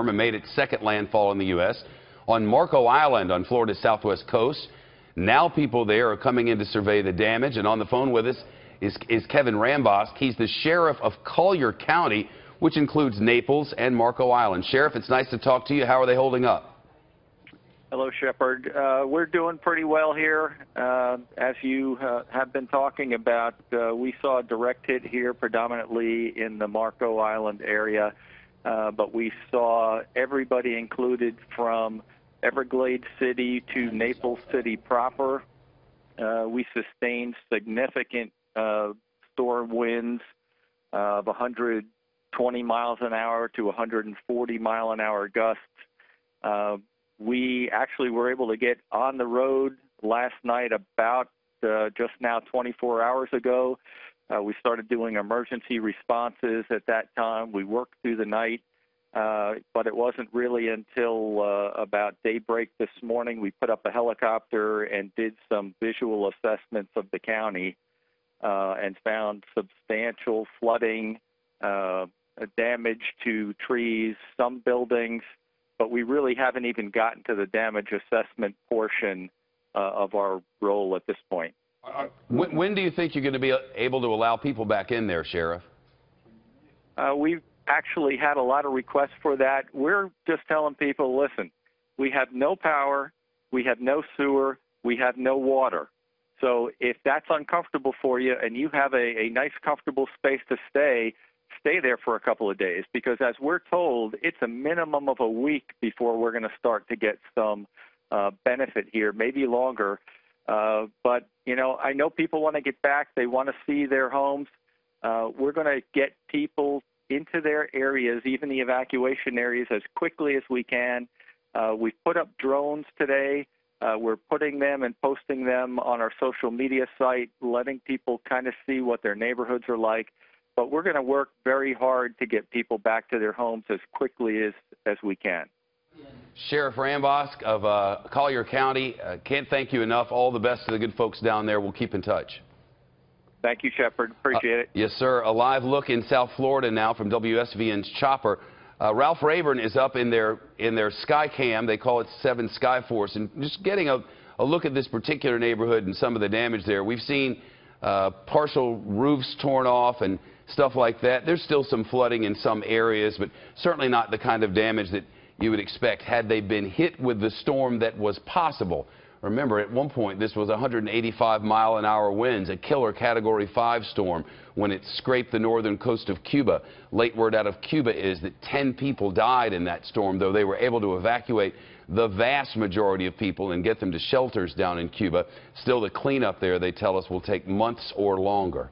Irma made its second landfall in the U.S. on Marco Island on Florida's southwest coast. Now people there are coming in to survey the damage, and on the phone with us is Kevin Rambosk. He's the sheriff of Collier County, which includes Naples and Marco Island. Sheriff, it's nice to talk to you. How are they holding up? Hello, Shepard. We're doing pretty well here. As you have been talking about, we saw a direct hit here predominantly in the Marco Island area, but we saw everybody included from Everglades City to Naples City proper. We sustained significant storm winds of 120 miles an hour to 140 mile an hour gusts. We actually were able to get on the road last night about just now 24 hours ago. We started doing emergency responses at that time. We worked through the night, but it wasn't really until about daybreak this morning we put up a helicopter and did some visual assessments of the county and found substantial flooding, damage to trees, some buildings, but we really haven't even gotten to the damage assessment portion of our role at this point. When do you think you're going to be able to allow people back in there, Sheriff? We've actually had a lot of requests for that. We're just telling people, listen, we have no power, we have no sewer, we have no water. So if that's uncomfortable for you and you have a nice, comfortable space to stay there for a couple of days, because as we're told, it's a minimum of a week before we're going to start to get some benefit here, maybe longer. But, you know, I know people want to get back. They want to see their homes. We're going to get people into their areas, even the evacuation areas, as quickly as we can. We've put up drones today. We're putting them and posting them on our social media site, letting people kind of see what their neighborhoods are like. But we're going to work very hard to get people back to their homes as quickly as we can. Sheriff Rambosk of Collier County, can't thank you enough. All the best to the good folks down there. We'll keep in touch. Thank you, Shepard. Appreciate it. Yes, sir. A live look in South Florida now from WSVN's Chopper. Ralph Rayburn is up in their Sky Cam. They call it 7 Sky Force. And just getting a look at this particular neighborhood and some of the damage there. We've seen partial roofs torn off and stuff like that. There's still some flooding in some areas, but certainly not the kind of damage that you would expect had they been hit with the storm that was possible. Remember, at one point, this was 185-mile-an-hour winds, a killer Category 5 storm when it scraped the northern coast of Cuba. Late word out of Cuba is that 10 people died in that storm, though they were able to evacuate the vast majority of people and get them to shelters down in Cuba. Still, the cleanup there, they tell us, will take months or longer.